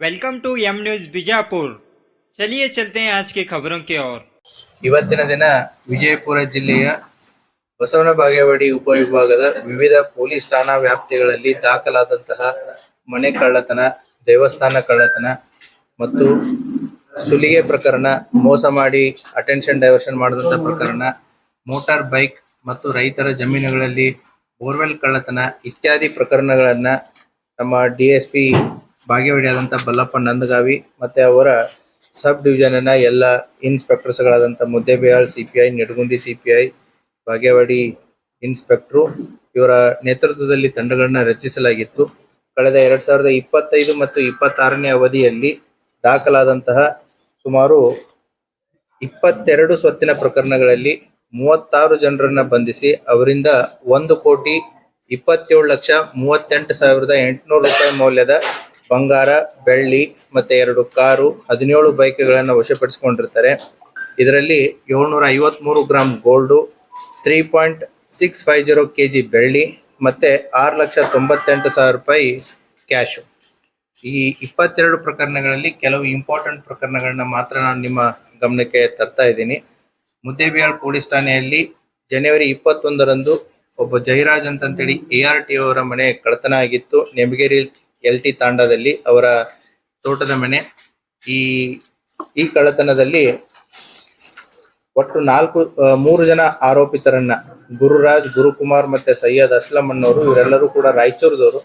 Welcome to M news Bijapur. चलिए चलते हैं आज की खबरों की ओर। ಇವತ್ತಿನ ದಿನ ವಿಜಯಪುರ ಜಿಲ್ಲೆಯ ಬಸವನ ಬಾಗೇವಾಡಿ ಉಪವಿಭಾಗದ ವಿವಿಧ ಪೊಲೀಸ್ ಠಾಣಾ ವ್ಯಾಪ್ತಿಗಳಲ್ಲಿ ದಾಖಲಾದಂತಹ ಮನೆ ಕಳ್ಳತನ, ದೇವಸ್ಥಾನ ಕಳ್ಳತನ ಮತ್ತು ಸುಲಿಗೆ ಪ್ರಕರಣ, ಮೋಸ ಮಾಡಿ ಅಟೆನ್ಷನ್ ಡೈವರ್ಷನ್ ಮಾಡಿದಂತಹ ಪ್ರಕರಣ, ಮೋಟಾರ್ ಬೈಕ್ ಮತ್ತು ರೈತರ ಜಮೀನುಗಳಲ್ಲಿ ಬೋರ್ವೆಲ್ ಕಳ್ಳತನ ಇತ್ಯಾದಿ ಪ್ರಕರಣಗಳನ್ನ ನಮ್ಮ DSP ಬಾಗೇವಾಡಿ ಆದಂತಹ ಬಲ್ಲಪ್ಪ ನಂದಗಾವಿ ಮತ್ತೆ ಅವರ ಸಬ್ ಡಿವಿಷನ್ ಎಲ್ಲ ಇನ್ಸ್ಪೆಕ್ಟರ್ಸ್ಗಳಾದಂಥ Muddebihal CPI, Nidagundi CPI, Bagewadi inspector ಇವರ ನೇತೃತ್ವದಲ್ಲಿ ತಂಡಗಳನ್ನ ರಚಿಸಲಾಗಿತ್ತು. ಕಳೆದ 2025 ಮತ್ತು 26ನೇ ಅವಧಿಯಲ್ಲಿ ದಾಖಲಾದಂತಹ ಸುಮಾರು 22 ಸ್ವತ್ತಿನ ಪ್ರಕರಣಗಳಲ್ಲಿ 36 ಜನರನ್ನ ಬಂಧಿಸಿ ಅವರಿಂದ 1,27,38,800 ರೂಪಾಯಿ ಮೌಲ್ಯದ ಬಂಗಾರ, ಬೆಳ್ಳಿ ಮತ್ತೆ 2 ಕಾರು, 17 ಬೈಕ್ಗಳನ್ನ ವಶಪಡಿಸಿಕೊಂಡಿರ್ತಾರೆ. ಇದರಲ್ಲಿ 753 ಗ್ರಾಂ ಗೋಲ್ಡು, 3.650 kg ಬೆಳ್ಳಿ ಮತ್ತೆ 6,98,000 ರೂಪಾಯಿ ಕ್ಯಾಶು. ಈ 22 ಪ್ರಕರಣಗಳಲ್ಲಿ ಕೆಲವು ಇಂಪಾರ್ಟೆಂಟ್ ಪ್ರಕರಣಗಳನ್ನ ಮಾತ್ರ ನಾನು ನಿಮ್ಮ ಗಮನಕ್ಕೆ ತರ್ತಾ ಇದ್ದೀನಿ. ಮುದ್ದೇಬಿಹಾಳ್ ಪೊಲೀಸ್ ಠಾಣೆಯಲ್ಲಿ ಜನವರಿ 21ರಂದು ಒಬ್ಬ ಜೈರಾಜ್ ಅಂತೇಳಿ ART ಅವರ ಮನೆ ಕಳ್ಳತನ ಆಗಿತ್ತು. ನೆಮಗೇರಿ LT ತಾಂಡಾದಲ್ಲಿ ಅವರ ತೋಟದ ಮನೆ. ಈ ಕಳ್ಳತನದಲ್ಲಿ ಒಟ್ಟು 3 ಜನ ಆರೋಪಿತರನ್ನ, ಗುರುರಾಜ್, ಗುರುಕುಮಾರ್ ಮತ್ತೆ ಸೈಯದ್ ಅಸ್ಲಂ ಅನ್ನೋರು, ಇವರೆಲ್ಲರೂ ಕೂಡ ರಾಯಚೂರದವರು.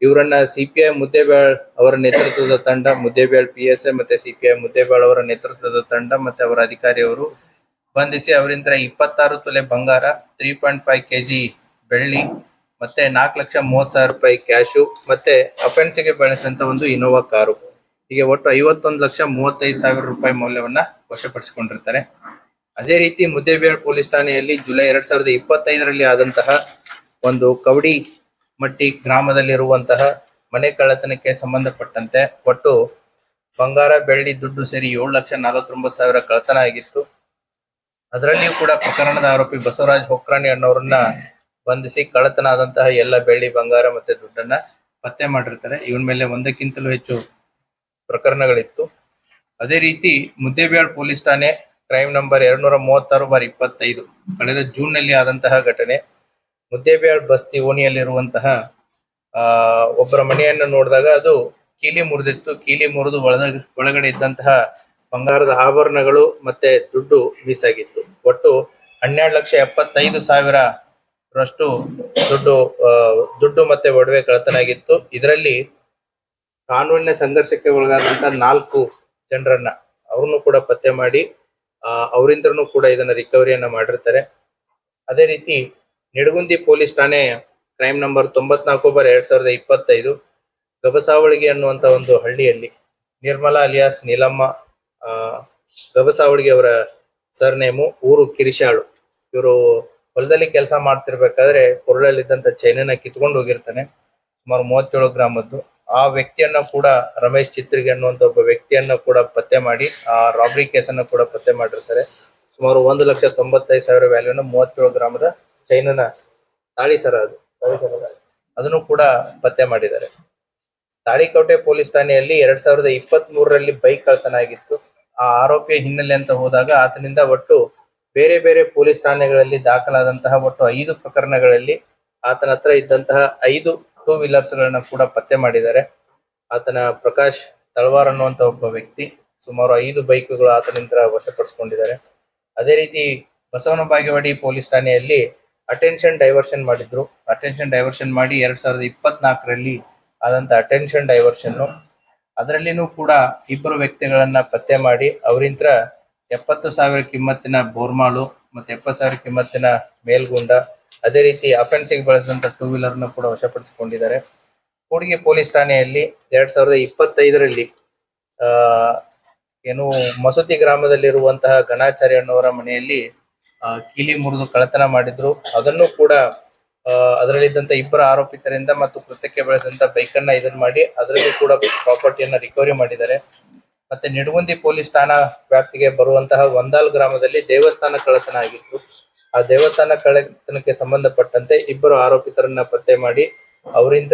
ಇವರನ್ನ CPI ಮುದ್ದೇಬಿಹಾಳ್ ಅವರ ನೇತೃತ್ವದ ತಂಡ, ಮುದ್ದೇಬಿಹಾಳ್ PSI ಮತ್ತೆ CPI ಮುದ್ದೇಬಿಹಾಳ್ ಅವರ ನೇತೃತ್ವದ ತಂಡ ಮತ್ತೆ ಅವರ ಅಧಿಕಾರಿಯವರು ಬಂಧಿಸಿ ಅವರಿಂದ 26 ತೊಲೆ ಬಂಗಾರ, 3.5 kg ಬೆಳ್ಳಿ ಮತ್ತೆ 4,30,000 ರೂಪಾಯಿ ಕ್ಯಾಶು ಮತ್ತೆ ಅಫೆನ್ಸಿಗೆ ಬಳಸಿದಂತ ಒಂದು ಇನೋವಾ ಕಾರು, ಹೀಗೆ ಒಟ್ಟು 51,35,000 ರೂಪಾಯಿ ಮೌಲ್ಯವನ್ನ ವಶಪಡಿಸಿಕೊಂಡಿರ್ತಾರೆ. ಅದೇ ರೀತಿ ಮುದ್ದೇಬಿಹಾಳ್ ಪೊಲೀಸ್ ಠಾಣೆಯಲ್ಲಿ ಜುಲೈ 2025ರಲ್ಲಿ ಆದಂತಹ ಒಂದು ಕವಡಿ ಮಟ್ಟಿ ಗ್ರಾಮದಲ್ಲಿರುವಂತಹ ಮನೆ ಕಳ್ಳತನಕ್ಕೆ ಸಂಬಂಧಪಟ್ಟಂತೆ ಒಟ್ಟು ಬಂಗಾರ, ಬೆಳ್ಳಿ, ದುಡ್ಡು ಸೇರಿ 7,49,000 ಕಳ್ಳತನ ಆಗಿತ್ತು. ಅದರಲ್ಲಿಯೂ ಕೂಡ ಪ್ರಕರಣದ ಆರೋಪಿ ಬಸವರಾಜ್ ಹೊಕ್ರಾಣಿ ಅನ್ನೋರನ್ನ ಬಂಧಿಸಿ ಕಳ್ಳತನ ಆದಂತಹ ಎಲ್ಲ ಬೆಳ್ಳಿ, ಬಂಗಾರ ಮತ್ತೆ ದುಡ್ಡನ್ನ ಪತ್ತೆ ಮಾಡಿರ್ತಾರೆ. ಇವನ್ ಮೇಲೆ ಒಂದಕ್ಕಿಂತಲೂ ಹೆಚ್ಚು ಪ್ರಕರಣಗಳಿತ್ತು. ಅದೇ ರೀತಿ ಮುದ್ದೇಬಿಹಾಳ್ ಪೊಲೀಸ್ ಠಾಣೆ ಕ್ರೈಮ್ ನಂಬರ್ 236/25 ಕಳೆದ ಜೂನ್ ನಲ್ಲಿ ಆದಂತಹ ಘಟನೆ. ಮುದ್ದೇಬಿಹಾಳ್ ಬಸ್ತಿ ಓಣಿಯಲ್ಲಿರುವಂತಹ ಒಬ್ಬರ ಮನೆಯನ್ನು ನೋಡಿದಾಗ ಅದು ಕೀಲಿ ಮುರಿದಿತ್ತು. ಕೀಲಿ ಮುರಿದು ಒಳಗಡೆ ಇದ್ದಂತಹ ಬಂಗಾರದ ಆಭರಣಗಳು ಮತ್ತೆ ದುಡ್ಡು ಮಿಸ್ ಆಗಿತ್ತು. ಒಟ್ಟು 12,75,000 ರಷ್ಟು ದುಡ್ಡು ಮತ್ತೆ ಒಡವೆ ಕಳ್ಳತನ ಆಗಿತ್ತು. ಇದರಲ್ಲಿ ಕಾನೂನಿನ ಸಂಘರ್ಷಕ್ಕೆ ಒಳಗಾದಂತಹ 4 ಜನರನ್ನ ಅವ್ರನ್ನು ಕೂಡ ಪತ್ತೆ ಮಾಡಿ ಅವರಿಂದನೂ ಕೂಡ ಇದನ್ನ ರಿಕವರಿಯನ್ನ ಮಾಡಿರ್ತಾರೆ. ಅದೇ ರೀತಿ ನಿಡಗುಂದಿ ಪೊಲೀಸ್ ಠಾಣೆ ಕ್ರೈಮ್ ನಂಬರ್ 94/2025 ಗಬಸಾವಳಿಗೆ ಅನ್ನುವಂತ ಒಂದು ಹಳ್ಳಿಯಲ್ಲಿ ನಿರ್ಮಲಾ ಅಲಿಯಾಸ್ ನೀಲಮ್ಮ ಗಬಸಾವಳಿಗೆ ಅವರ ಸರ್ನೇಮು, ಊರು ಕಿರಿಶಾಳು. ಇವರು ಹೊಲದಲ್ಲಿ ಕೆಲಸ ಮಾಡ್ತಿರ್ಬೇಕಾದ್ರೆ ಕೊರಳಲ್ಲಿದ್ದಂತ ಚೈನನ್ನ ಕಿತ್ಕೊಂಡು ಹೋಗಿರ್ತಾನೆ, ಸುಮಾರು 37 ಗ್ರಾಮದ್ದು. ಆ ವ್ಯಕ್ತಿಯನ್ನ ಕೂಡ ರಮೇಶ್ ಚಿತ್ರಿಗೆ ಅನ್ನುವಂತ ಒಬ್ಬ ವ್ಯಕ್ತಿಯನ್ನ ಕೂಡ ಪತ್ತೆ ಮಾಡಿ ಆ ರಾಬರಿ ಕೇಸನ್ನ ಕೂಡ ಪತ್ತೆ ಮಾಡಿರ್ತಾರೆ. ಸುಮಾರು 1,95,000 ವ್ಯಾಲ್ಯೂನ 37 ಗ್ರಾಮದ ಚೈನನ ತಾಳಿ ಸರ ಅದನ್ನು ಕೂಡ ಪತ್ತೆ ಮಾಡಿದ್ದಾರೆ. ತಾಳಿಕೋಟೆ ಪೊಲೀಸ್ ಠಾಣೆಯಲ್ಲಿ 2023ರಲ್ಲಿ ಬೈಕ್ ಕಳ್ಳತನ ಆಗಿತ್ತು. ಆ ಆರೋಪಿಯ ಹಿನ್ನೆಲೆ ಅಂತ ಹೋದಾಗ ಆತನಿಂದ ಒಟ್ಟು ಬೇರೆ ಬೇರೆ ಪೊಲೀಸ್ ಠಾಣೆಗಳಲ್ಲಿ ದಾಖಲಾದಂತಹ ಒಟ್ಟು 5 ಪ್ರಕರಣಗಳಲ್ಲಿ ಆತನ ಹತ್ರ ಇದ್ದಂತಹ 5 ಟೂ ವೀಲರ್ಸ್ ಗಳನ್ನ ಕೂಡ ಪತ್ತೆ ಮಾಡಿದ್ದಾರೆ. ಆತನ ಪ್ರಕಾಶ್ ತಳವಾರ್ ಅನ್ನುವಂತ ಒಬ್ಬ ವ್ಯಕ್ತಿ ಸುಮಾರು 5 ಬೈಕ್ಗಳು ಆತನಿಂದ ವಶಪಡಿಸಿಕೊಂಡಿದ್ದಾರೆ. ಅದೇ ರೀತಿ ಬಸವನ ಬಾಗೇವಾಡಿ ಪೊಲೀಸ್ ಠಾಣೆಯಲ್ಲಿ ಅಟೆನ್ಷನ್ ಡೈವರ್ಷನ್ ಮಾಡಿದ್ರು. ಅಟೆನ್ಷನ್ ಡೈವರ್ಷನ್ ಮಾಡಿ 2024ರಲ್ಲಿ ಆದಂತ ಅಟೆನ್ಷನ್ ಡೈವರ್ಷನ್, ಅದರಲ್ಲಿನೂ ಕೂಡ 2 ವ್ಯಕ್ತಿಗಳನ್ನ ಪತ್ತೆ ಮಾಡಿ ಅವರಿಂದ 70,000 ಕಿಮ್ಮತ್ತಿನ ಬೋರ್ಮಾಳು ಮತ್ತೆ 70,000 ಕಿಮ್ಮತ್ತಿನ ಮೇಲ್ಗುಂಡ, ಅದೇ ರೀತಿ ಅಫೆನ್ಸಿಗೆ ಬಳಸಿದಂತ ಟೂ ವೀಲರ್ನ ಕೂಡ ವಶಪಡಿಸಿಕೊಂಡಿದ್ದಾರೆ. ಕೂಡ್ಗಿ ಪೊಲೀಸ್ ಠಾಣೆಯಲ್ಲಿ 2025ರಲ್ಲಿ ಏನು ಮಸೂತಿ ಗ್ರಾಮದಲ್ಲಿರುವಂತಹ ಗಣಾಚಾರ್ಯ ಅನ್ನೋರ ಮನೆಯಲ್ಲಿ ಕೀಲಿ ಮುರಿದು ಕಳ್ಳತನ ಮಾಡಿದ್ರು. ಅದನ್ನು ಕೂಡ ಅದರಲ್ಲಿದ್ದಂತ 2 ಆರೋಪಿತರಿಂದ ಮತ್ತು ಕೃತ್ಯಕ್ಕೆ ಬಳಸಿದಂತ ಬೈಕನ್ನ ಇದನ್ನ ಮಾಡಿ ಅದರಲ್ಲಿ ಕೂಡ ಪ್ರಾಪರ್ಟಿಯನ್ನ ರಿಕವರಿ ಮಾಡಿದ್ದಾರೆ. ಮತ್ತೆ ನಿಡಗುಂದಿ ಪೊಲೀಸ್ ಠಾಣಾ ವ್ಯಾಪ್ತಿಗೆ ಬರುವಂತಹ ಒಂದಾಲ್ ಗ್ರಾಮದಲ್ಲಿ ದೇವಸ್ಥಾನ ಕಳ್ಳತನ ಆಗಿತ್ತು. ಆ ದೇವಸ್ಥಾನ ಕಳ್ಳತನಕ್ಕೆ ಸಂಬಂಧಪಟ್ಟಂತೆ ಇಬ್ಬರು ಆರೋಪಿತರನ್ನ ಪತ್ತೆ ಮಾಡಿ ಅವರಿಂದ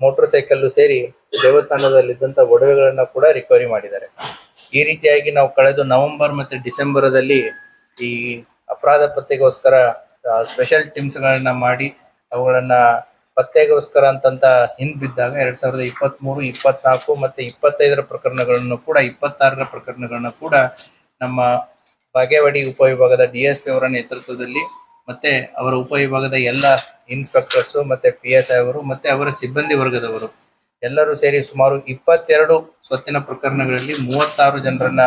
ಮೋಟರ್ ಸೈಕಲ್ ಸೇರಿ ದೇವಸ್ಥಾನದಲ್ಲಿದ್ದಂತ ಒಡವೆಗಳನ್ನ ಕೂಡ ರಿಕವರಿ ಮಾಡಿದ್ದಾರೆ. ಈ ರೀತಿಯಾಗಿ ನಾವು ಕಳೆದ ನವೆಂಬರ್ ಮತ್ತೆ ಡಿಸೆಂಬರದಲ್ಲಿ ಈ ಅಪರಾಧ ಪತ್ತೆಗೋಸ್ಕರ ಸ್ಪೆಷಲ್ ಟೀಮ್ಸ್ ಗಳನ್ನ ಮಾಡಿ ಅವುಗಳನ್ನ ಪತ್ತೆಗೋಸ್ಕರ ಅಂತಂತ ಹಿಂದ್ ಬಿದ್ದಾಗ 2023, 24 ಮತ್ತೆ 25ರ ಪ್ರಕರಣಗಳನ್ನು ಕೂಡ 26ರ ಪ್ರಕರಣಗಳನ್ನ ಕೂಡ ನಮ್ಮ ಬಾಗೇವಾಡಿ ಉಪವಿಭಾಗದ DSP ಅವರ ನೇತೃತ್ವದಲ್ಲಿ ಮತ್ತೆ ಅವರ ಉಪವಿಭಾಗದ ಎಲ್ಲ ಇನ್ಸ್ಪೆಕ್ಟರ್ಸ್ ಮತ್ತೆ PSI ಅವರು ಮತ್ತೆ ಅವರ ಸಿಬ್ಬಂದಿ ವರ್ಗದವರು ಎಲ್ಲರೂ ಸೇರಿ ಸುಮಾರು 22 ಸ್ವತ್ತಿನ ಪ್ರಕರಣಗಳಲ್ಲಿ 36 ಜನರನ್ನ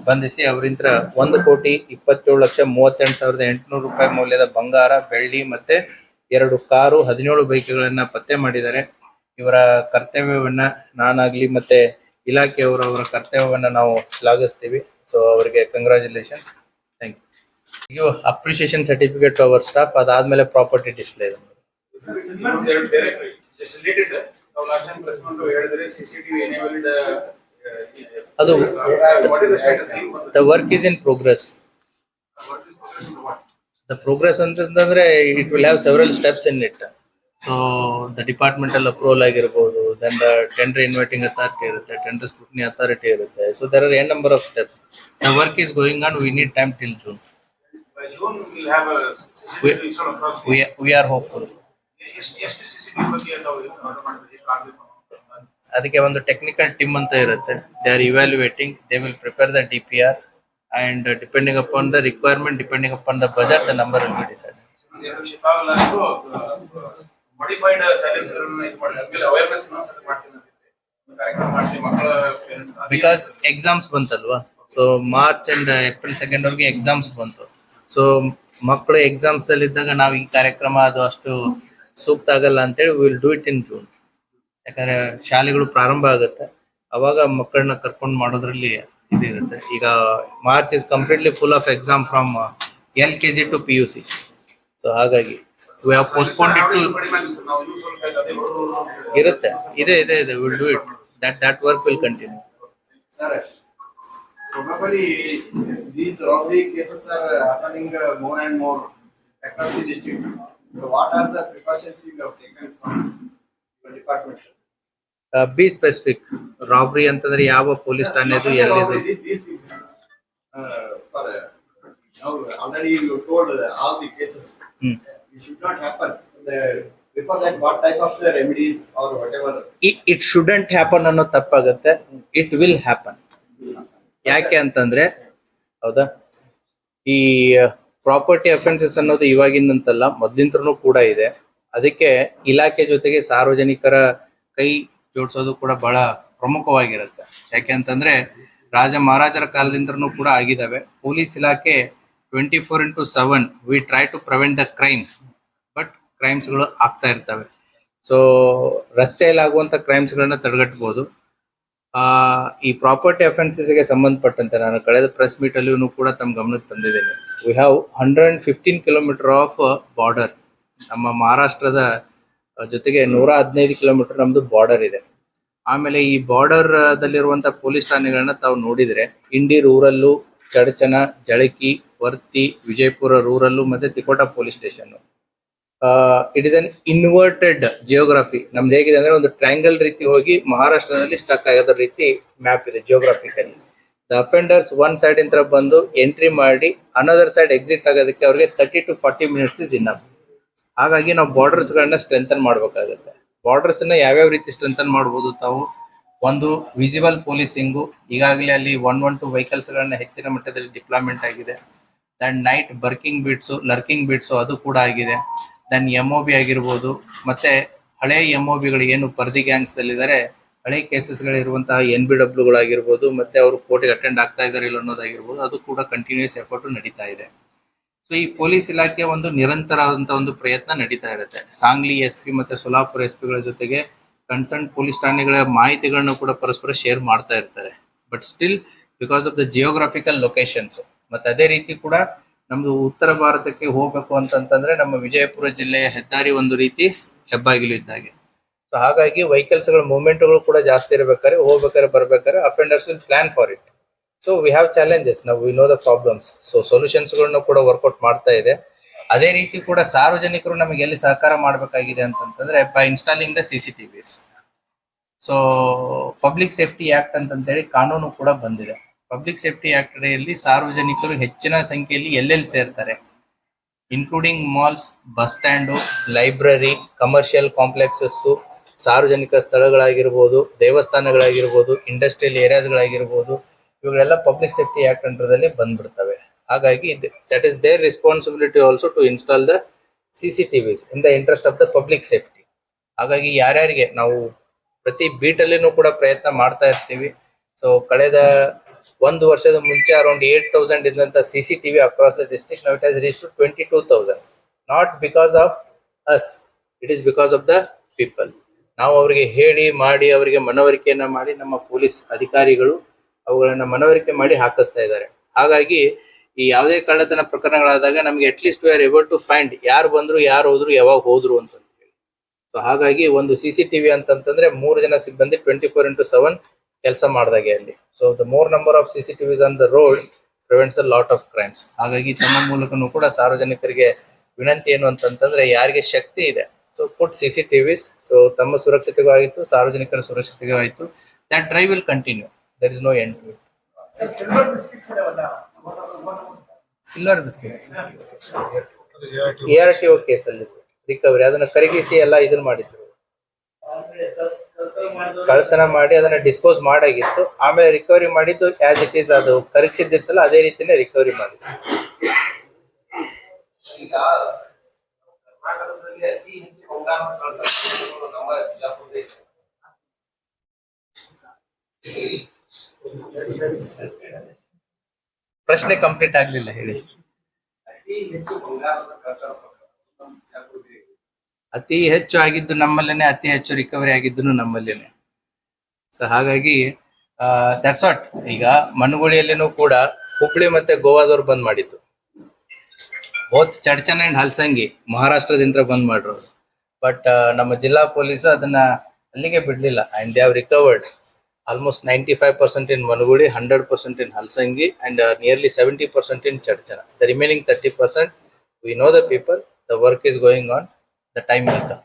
ಬಂಧಿಸಿ ಅವರಿಂದ 1,27,38,800 ರೂಪಾಯಿ ಮೌಲ್ಯದ ಬಂಗಾರ, ಬೆಳ್ಳಿ ಮತ್ತೆ 2 ಕಾರು, 17 ಬೈಕ್ಗಳನ್ನ ಪತ್ತೆ ಮಾಡಿದ್ದಾರೆ. ಇವರ ಕರ್ತವ್ಯವನ್ನ ನಾನಾಗ್ಲಿ ಮತ್ತೆ ಇಲಾಖೆಯವರು ಅವರ ಕರ್ತವ್ಯವನ್ನ ನಾವು ಶ್ಲಾಘಿಸ್ತೀವಿ. ಸೊ ಅವರಿಗೆ congratulations, thank you. Appreciation certificate to our staff, ಅದಾದ್ಮೇಲೆ ಪ್ರಾಪರ್ಟಿ ಡಿಸ್ಪ್ಲೇ. ಅದು the work is in progress. The progress ಅಂತಂದ್ರೆ it will have several steps in it. So the departmental approval ಆಗಿರ್ಬೋದು, then the tender inviting authority ಇರುತ್ತೆ, tender scrutiny authority ಇರುತ್ತೆ. So there are N number of steps. The work is going on. We need time till June. By June, we'll have a CCTV installed across the We are hopeful. ಎಷ್ಟು CCTV ಬಗ್ಗೆ ನಾವು order ಮಾಡ್ಬೇಕು, ಎಷ್ಟು ಆಗ್ಬೇಕು? ಅದಕ್ಕೆ ಒಂದು technical team ಅಂತ ಇರುತ್ತೆ. They are evaluating. They will prepare the DPR and depending upon the requirement, depending upon the budget, the number will be decided. Modified silencer ಇದು ಮಾಡಿ ಆದ್ಮೇಲೆ ಅವೇರ್ನೆಸ್ ಸೆಟ್ ಮಾಡ್ತೀನಿ ಅಂತಿದ್ರೆ ಕಾರ್ಯಕ್ರಮ ಮಾಡ್ತೀವಿ ಮಕ್ಕಳ ಪೇರೆಂಟ್ಸ್. ಬಿಕಾಸ್ ಎಕ್ಸಾಮ್ಸ್ ಬಂತಲ್ವಾ, ಸೊ ಮಾರ್ಚ್ ಅಂಡ್ ಏಪ್ರಿಲ್ 2 ವರೆಗೆ ಎಕ್ಸಾಮ್ಸ್ ಬಂತು. ಸೊ ಮಕ್ಕಳು ಎಕ್ಸಾಮ್ಸ್ ದಲ್ಲಿ ಇದ್ದಾಗ ನಾವು ಈ ಕಾರ್ಯಕ್ರಮ ಅದು ಅಷ್ಟು ಸೂಕ್ತ ಆಗಲ್ಲ ಅಂತೇಳಿ will do it in June. ಯಾಕಂದ್ರೆ ಶಾಲೆಗಳು ಪ್ರಾರಂಭ ಆಗುತ್ತೆ, ಅವಾಗ ಮಕ್ಕಳನ್ನ ಕರ್ಕೊಂಡು ಮಾಡೋದ್ರಲ್ಲಿ ಇದಿರುತ್ತೆ. ಈಗ March is completely full of exam from LKG to PUC. So ಹಾಗಾಗಿ we have postponed it to ಇರುತ್ತೆ. ಇದೆ will do it. that work will continue. Sir, probably these robbery cases are happening more and more across the district. So what are the precautions you have taken from your department? Be specific. Rabri ಅಂತಂದ್ರೆ ಯಾವ police ಠಾಣೆದು, ಎಲ್ಲಿದು? These things. For now already you told all the cases. It should not happen. Before that, what type of the remedies or whatever? It shouldn't happen ಅನ್ನೋ ತಪ್ಪಾಗತ್ತೆ. It will happen. ಯಾಕೆ ಅಂತಂದ್ರೆ ಹೌದಾ, ಈ property offences ಅನ್ನೋದು ಇವಾಗಿಂದಂತಲ್ಲ, ಮೊದ್ಲಿಂತ್ರನೂ ಕೂಡ ಇದೆ. ಅದಕ್ಕೆ ಇಲಾಖೆ ಜೊತೆಗೆ ಸಾರ್ವಜನಿಕರ ಕೈ ಜೋಡಿಸೋದು ಕೂಡ ಬಹಳ ಪ್ರಮುಖವಾಗಿರುತ್ತೆ. ಯಾಕೆ ಅಂತಂದ್ರೆ ರಾಜ ಮಹಾರಾಜರ ಕಾಲದಿಂದನೂ ಕೂಡ ಆಗಿದಾವೆ. ಪೊಲೀಸ್ ಇಲಾಖೆ 24/7 we try to prevent the crime, but ಕ್ರೈಮ್ಸ್ಗಳು ಆಗ್ತಾ ಇರ್ತವೆ. ಸೊ ರಸ್ತೆಯಲ್ಲಿ ಆಗುವಂತ ಕ್ರೈಮ್ಸ್ಗಳನ್ನ ತಡೆಗಟ್ಟಬಹುದು. ಈ ಪ್ರಾಪರ್ಟಿ ಅಫೆನ್ಸಸ್ಗೆ ಸಂಬಂಧಪಟ್ಟಂತೆ ನಾನು ಕಳೆದ ಪ್ರೆಸ್ ಮೀಟ್ ಅಲ್ಲಿಯೂ ಕೂಡ ತಮ್ಮ ಗಮನಕ್ಕೆ ತಂದಿದ್ದೇನೆ. We have 115 kilometre of border. ನಮ್ಮ ಮಹಾರಾಷ್ಟ್ರದ ಜೊತೆಗೆ 115 ಕಿಲೋಮೀಟರ್ ನಮ್ದು ಬಾರ್ಡರ್ ಇದೆ. ಆಮೇಲೆ ಈ ಬಾರ್ಡರ್ ದಲ್ಲಿರುವಂತ ಪೊಲೀಸ್ ಠಾಣೆಗಳನ್ನ ತಾವು ನೋಡಿದ್ರೆ ಇಂಡಿ ರೂರಲ್ಲು, ಚಡಚನ, ಜಳಕಿ, ವರ್ತಿ, ವಿಜಯಪುರ ರೂರಲ್ಲು ಮತ್ತೆ Tikota police station. It is an inverted geography. ನಮ್ದು ಹೇಗಿದೆ ಅಂದ್ರೆ ಒಂದು ಟ್ರಯಾಂಗಲ್ ರೀತಿ ಹೋಗಿ ಮಹಾರಾಷ್ಟ್ರದಲ್ಲಿ ಸ್ಟಕ್ ಆಗೋದ್ರ ರೀತಿ ಮ್ಯಾಪ್ ಇದೆ ಜಿಯೋಗ್ರಾಫಿಕಲಿ. ದ ಅಫೆಂಡರ್ಸ್ ಒನ್ ಸೈಡ್ ಇಂದ ಬಂದು ಎಂಟ್ರಿ ಮಾಡಿ ಅನದರ್ ಸೈಡ್ ಎಕ್ಸಿಟ್ ಆಗೋದಕ್ಕೆ ಅವ್ರಿಗೆ 30 to 40 minutes ಇಸ್ ಇನಫ್. ಹಾಗಾಗಿ ನಾವು ಬಾರ್ಡರ್ಸ್ ಗಳನ್ನ ಸ್ಟ್ರೆಂಥನ್ ಮಾಡ್ಬೇಕಾಗುತ್ತೆ. ಬಾರ್ಡರ್ಸ್ ಅನ್ನ ಯಾವ್ಯಾವ ರೀತಿ ಸ್ಟ್ರೆಂಥನ್ ಮಾಡಬಹುದು ತಾವು? ಒಂದು ವಿಸಿಬಲ್ ಪೊಲೀಸಿಂಗು, ಈಗಾಗಲೇ ಅಲ್ಲಿ 112 ವೆಹಿಕಲ್ಸ್ ಗಳನ್ನ ಹೆಚ್ಚಿನ ಮಟ್ಟದಲ್ಲಿ ಡಿಪ್ಲಾಯ್ಮೆಂಟ್ ಆಗಿದೆ. ದೆನ್ ನೈಟ್ ಲರ್ಕಿಂಗ್ ಬೀಟ್ಸು ಅದು ಕೂಡ ಆಗಿದೆ. ದೆನ್ MOB ಆಗಿರ್ಬೋದು, ಮತ್ತೆ ಹಳೆ MOBಗಳು ಏನು ಪರ್ದಿ ಗ್ಯಾಂಗ್ಸ್ ದಲ್ಲಿದ್ದಾರೆ, ಹಳೆ ಕೇಸಸ್ ಗಳಿರುವಂತಹ NBW ಗಳಾಗಿರ್ಬೋದು, ಮತ್ತೆ ಅವರು ಕೋರ್ಟ್ಗೆ ಅಟೆಂಡ್ ಆಗ್ತಾ ಇದಾರೆ ಇಲ್ಲ ಅನ್ನೋದಾಗಿರ್ಬೋದು, ಅದು ಕೂಡ ಕಂಟಿನ್ಯೂಸ್ ಎಫರ್ಟ್ ನಡೀತಾ ಇದೆ. ಸೊ ಈ ಪೊಲೀಸ್ ಇಲಾಖೆ ಒಂದು ನಿರಂತರವಾದಂತಹ ಒಂದು ಪ್ರಯತ್ನ ನಡೀತಾ ಇರುತ್ತೆ. ಸಾಂಗ್ಲಿ SP ಮತ್ತೆ ಸೋಲಾಪುರ SP ಗಳ ಜೊತೆಗೆ ಕನ್ಸರ್ನ್ ಪೊಲೀಸ್ ಠಾಣೆಗಳ ಮಾಹಿತಿಗಳನ್ನು ಕೂಡ ಪರಸ್ಪರ ಶೇರ್ ಮಾಡ್ತಾ ಇರ್ತಾರೆ. But still because of the geographical locations, ಮತ್ತೆ ಅದೇ ರೀತಿ ಕೂಡ ನಮ್ದು ಉತ್ತರ ಭಾರತಕ್ಕೆ ಹೋಗ್ಬೇಕು ಅಂತಂತಂದ್ರೆ ನಮ್ಮ ವಿಜಯಪುರ ಜಿಲ್ಲೆಯ ಹೆದ್ದಾರಿ ಒಂದು ರೀತಿ ಹೆಬ್ಬಾಗಿಲು ಇದ್ದಾಗೆ. ಸೊ ಹಾಗಾಗಿ ವೆಹಿಕಲ್ಸ್ ಗಳ ಮೂವ್ಮೆಂಟ್ಗಳು ಕೂಡ ಜಾಸ್ತಿ ಇರಬೇಕಾದ್ರೆ, ಹೋಗ್ಬೇಕಾದ್ರೆ ಬರ್ಬೇಕಾದ್ರೆ offenders will plan for it. So we have challenges, ನಾವು we know the problems. So solutions ಗಳನ್ನ ಕೂಡ ವರ್ಕೌಟ್ ಮಾಡ್ತಾ ಇದೆ. ಅದೇ ರೀತಿ ಕೂಡ ಸಾರ್ವಜನಿಕರು ನಮಗೆ ಎಲ್ಲಿ ಸಹಕಾರ ಮಾಡಬೇಕಾಗಿದೆ ಅಂತಂತಂದ್ರೆ by installing the CCTVs. So public safety act ಅಂತಂತೇಳಿ ಕಾನೂನು ಕೂಡ ಬಂದಿದೆ. ಪಬ್ಲಿಕ್ ಸೇಫ್ಟಿ ಆಕ್ಟ್ ಅಡಿಯಲ್ಲಿ ಸಾರ್ವಜನಿಕರು ಹೆಚ್ಚಿನ ಸಂಖ್ಯೆಯಲ್ಲಿ ಎಲ್ಲೆಲ್ಲಿ ಸೇರ್ತಾರೆ, including malls, bus stand, library, commercial complexes, ಸಾರ್ವಜನಿಕ ಸ್ಥಳಗಳಾಗಿರ್ಬೋದು, ದೇವಸ್ಥಾನಗಳಾಗಿರ್ಬೋದು, ಇಂಡಸ್ಟ್ರಿಯಲ್ ಏರಿಯಾಸ್ಗಳಾಗಿರ್ಬೋದು, ಇವುಗಳೆಲ್ಲ ಪಬ್ಲಿಕ್ ಸೇಫ್ಟಿ ಆಕ್ಟ್ ಅಂಡರ್ದಲ್ಲಿ ಬಂದ್ಬಿಡ್ತವೆ. ಹಾಗಾಗಿ that is their responsibility also to install the CCTVs in the interest of the public safety. ಹಾಗಾಗಿ ಯಾರ್ಯಾರಿಗೆ ನಾವು ಪ್ರತಿ ಬೀಟಲ್ಲಿನೂ ಕೂಡ ಪ್ರಯತ್ನ ಮಾಡ್ತಾ ಇರ್ತೀವಿ. ಸೊ ಕಳೆದ ಒಂದು ವರ್ಷದ ಮುಂಚೆ ಅರೌಂಡ್ 8,000 ಇದ್ದಂತ CCTV across the district, now it has reach to 22,000. Not because of us, it is because of the people. ನಾವು ಅವರಿಗೆ ಹೇಳಿ ಮಾಡಿ ಅವರಿಗೆ ಮನವರಿಕೆಯನ್ನ ಮಾಡಿ ನಮ್ಮ ಪೊಲೀಸ್ ಅಧಿಕಾರಿಗಳು ಅವುಗಳನ್ನ ಮನವರಿಕೆ ಮಾಡಿ ಹಾಕಿಸ್ತಾ ಇದ್ದಾರೆ. ಹಾಗಾಗಿ ಈ ಯಾವುದೇ ಕಳ್ಳತನ ಪ್ರಕರಣಗಳಾದಾಗ ನಮಗೆ at least we are able to find ಯಾರು ಬಂದ್ರು, ಯಾರು ಹೋದ್ರು, ಯಾವಾಗ ಹೋದ್ರು ಅಂತ ಹೇಳಿ. ಸೊ ಹಾಗಾಗಿ ಒಂದು CCTV ಅಂತಂತಂದ್ರೆ 3 ಜನ ಸಿಬ್ಬಂದಿ 24/7 ಕೆಲಸ ಮಾಡಿದಾಗೆ ಅಲ್ಲಿ. So the more number of CCTVs on the road prevents a lot of crimes. ಹಾಗಾಗಿ ತಮ್ಮ ಮೂಲಕನೂ ಕೂಡ ಸಾರ್ವಜನಿಕರಿಗೆ ವಿನಂತಿ ಏನು ಅಂತಂತಂದ್ರೆ ಯಾರಿಗೆ ಶಕ್ತಿ ಇದೆ, ಸೊ ಪುಟ್ CCTVs. ಸೊ ತಮ್ಮ ಸುರಕ್ಷತೆಗೂ ಆಯಿತು, ಸಾರ್ವಜನಿಕರ ಸುರಕ್ಷತೆಗೂ ಆಯಿತು. That drive will continue. There is no end to it. Silver biscuits ARTO ಕೇಸಲ್ಲಿ ರಿಕವರಿ, ಅದನ್ನ ಕರಗಿಸಿ ಎಲ್ಲ ಇದನ್ನ ಮಾಡಿದ್ರು, ಕಳ್ತನ ಮಾಡಿ ಅದನ್ನ ಡಿಸ್ಪೋಸ್ ಮಾಡಾಗಿತ್ತು. ಆಮೇಲೆ ರಿಕವರಿ ಮಾಡಿದ್ದು ಆಸ್ ಇಟ್ ಈಸ್, ಅದು ಕರಗಿಸಿದ್ದಿತ್ತಲ್ಲ ಅದೇ ರೀತಿನೇ ರಿಕವರಿ ಮಾಡಿದ್ರು. ಈಗ ಕರ್ನಾಟಕದಲ್ಲಿ ಅತಿ ಹೆಚ್ಚು ಬಂಗಾರ ಕಳ್ಳತನ ನಮ್ಮ ಬಿಜಾಪುರದಲ್ಲಿ ಪ್ರಶ್ನೆ ಕಂಪ್ಲೀಟ್ ಆಗ್ಲಿಲ್ಲ, ಹೇಳಿ. ಅತಿ ಹೆಚ್ಚು ಬಂಗಾರದ ಕಳ್ಳತನ ನಮ್ಮ ಬಿಜಾಪುರದಲ್ಲಿ ಅತಿ ಹೆಚ್ಚು ಆಗಿದ್ದು ನಮ್ಮಲ್ಲೇನೆ, ಅತಿ ಹೆಚ್ಚು ರಿಕವರಿ ಆಗಿದ್ದು ನಮ್ಮಲ್ಲೇನೆ. ಸೊ ಹಾಗಾಗಿ ದಟ್ಸ್ ವಾಟ್. ಈಗ ಮನಗುಳಿಯಲ್ಲಿನೂ ಕೂಡ ಹುಬ್ಳಿ ಮತ್ತೆ ಗೋವಾದವ್ರು ಬಂದ್ ಮಾಡಿದ್ದು, ಬೋತ್ ಚಡ್ಚನ್ ಅಂಡ್ ಹಲ್ಸಂಗಿ ಮಹಾರಾಷ್ಟ್ರದಿಂದ ಬಂದ್ ಮಾಡ್ರು. ಬಟ್ ನಮ್ಮ ಜಿಲ್ಲಾ ಪೊಲೀಸ್ ಅದನ್ನ ಅಲ್ಲಿಗೆ ಬಿಡ್ಲಿಲ್ಲ. And they have recovered almost 95% in Manugudi, 100% in Halsangi, and nearly 70% in Chadchana. The remaining 30%, we know the people, the work is going on, the time will come.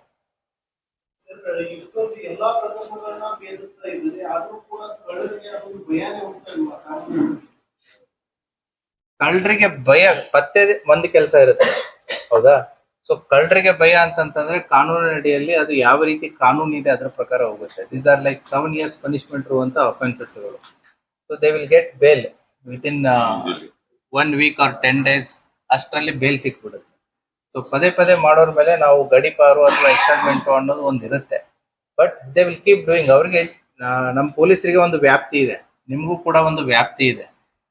Sir, ಇಷ್ಟೊಂದು ಎಲ್ಲಾ ಪ್ರಕರಣಗಳನ್ನ ಭೇದಿಸ್ತಾ ಇದ್ದಾರೆ, ಆದ್ರೂ ಕೂಡ ಕಳ್ಳರಿಗೆ ಅದೊಂದು ಭಯನೇ ಹೋಗ್ತಾ ಇಲ್ವಾ? ಕಳ್ಳರಿಗೆ ಭಯ ಪತ್ತೆ ಒಂದು ಕೆಲಸ ಇರುತ್ತೆ, ಹೌದಾ? ಸೊ ಕಳ್ಳರಿಗೆ ಭಯ ಅಂತಂತಂದ್ರೆ ಕಾನೂನಿನ ಅಡಿಯಲ್ಲಿ ಅದು ಯಾವ ರೀತಿ ಕಾನೂನು ಇದೆ ಅದರ ಪ್ರಕಾರ ಹೋಗುತ್ತೆ. These are like 7 years punishment ಇರುವಂತ ಅಫೆನ್ಸಸ್ಗಳು. So they will get bail within 1 week or 10 days, ಅಷ್ಟರಲ್ಲಿ ಬೇಲ್ ಸಿಕ್ಬಿಡುತ್ತೆ. ಸೊ ಪದೇ ಪದೇ ಮಾಡೋರ್ ಮೇಲೆ ನಾವು ಗಡಿಪಾರು ಅಥವಾ ಎಕ್ಸ್ಪೆರಿಮೆಂಟ್ ಅನ್ನೋದು ಒಂದು ಇರುತ್ತೆ. But they will keep doing. ಅವ್ರಿಗೆ ನಮ್ಮ ಪೊಲೀಸರಿಗೆ ಒಂದು ವ್ಯಾಪ್ತಿ ಇದೆ, ನಿಮಗೂ ಕೂಡ ಒಂದು ವ್ಯಾಪ್ತಿ ಇದೆ.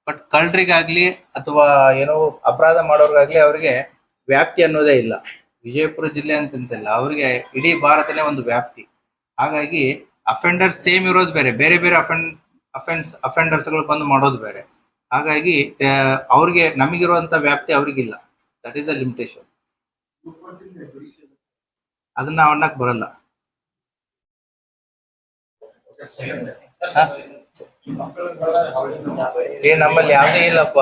ಬಟ್ ಕಳ್ಳರಿಗಾಗ್ಲಿ ಅಥವಾ ಏನೋ ಅಪರಾಧ ಮಾಡೋರ್ಗಾಗ್ಲಿ ಅವ್ರಿಗೆ ವ್ಯಾಪ್ತಿ ಅನ್ನೋದೇ ಇಲ್ಲ. ವಿಜಯಪುರ ಜಿಲ್ಲೆ ಅಂತಂತಿಲ್ಲ, ಅವ್ರಿಗೆ ಇಡೀ ಭಾರತನೇ ಒಂದು ವ್ಯಾಪ್ತಿ. ಹಾಗಾಗಿ ಅಫೆಂಡರ್ಸ್ ಸೇಮ್ ಇರೋದು ಬೇರೆ, ಬೇರೆ ಬೇರೆ ಅಫೆಂಡರ್ಸ್ಗಳು ಬಂದು ಮಾಡೋದು ಬೇರೆ. ಹಾಗಾಗಿ ಅವ್ರಿಗೆ ನಮಗಿರುವಂತ ವ್ಯಾಪ್ತಿ ಅವ್ರಿಗಿಲ್ಲ. That is the limitation. ಅದನ್ನ ಅನ್ನಕ್ ಬರಲ್ಲ. ನಮ್ಮಲ್ಲಿ ಯಾವುದೇ ಇಲ್ಲಪ್ಪ,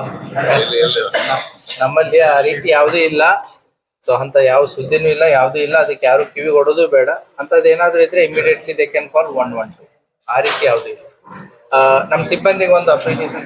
ನಮ್ಮಲ್ಲಿ ಆ ರೀತಿ ಯಾವುದೂ ಇಲ್ಲ. ಸೊ ಅಂತ ಯಾವ ಸುದ್ದಿನೂ ಇಲ್ಲ, ಯಾವುದೂ ಇಲ್ಲ. ಅದಕ್ಕೆ ಯಾರು ಕಿವಿ ಕೊಡೋದು ಬೇಡ. ಅಂತದ್ ಏನಾದ್ರು ಇದ್ರೆ ಇಮಿಡಿಯೇಟ್ಲಿ ದೇ ಕ್ಯಾನ್ ಕಾಲ್ 112. ಆ ರೀತಿ ಯಾವುದೂ ಇಲ್ಲ. ನಮ್ಮ ಸಿಬ್ಬಂದಿಗೆ ಒಂದು ಅಪ್ರಿಸಿಯೇಷನ್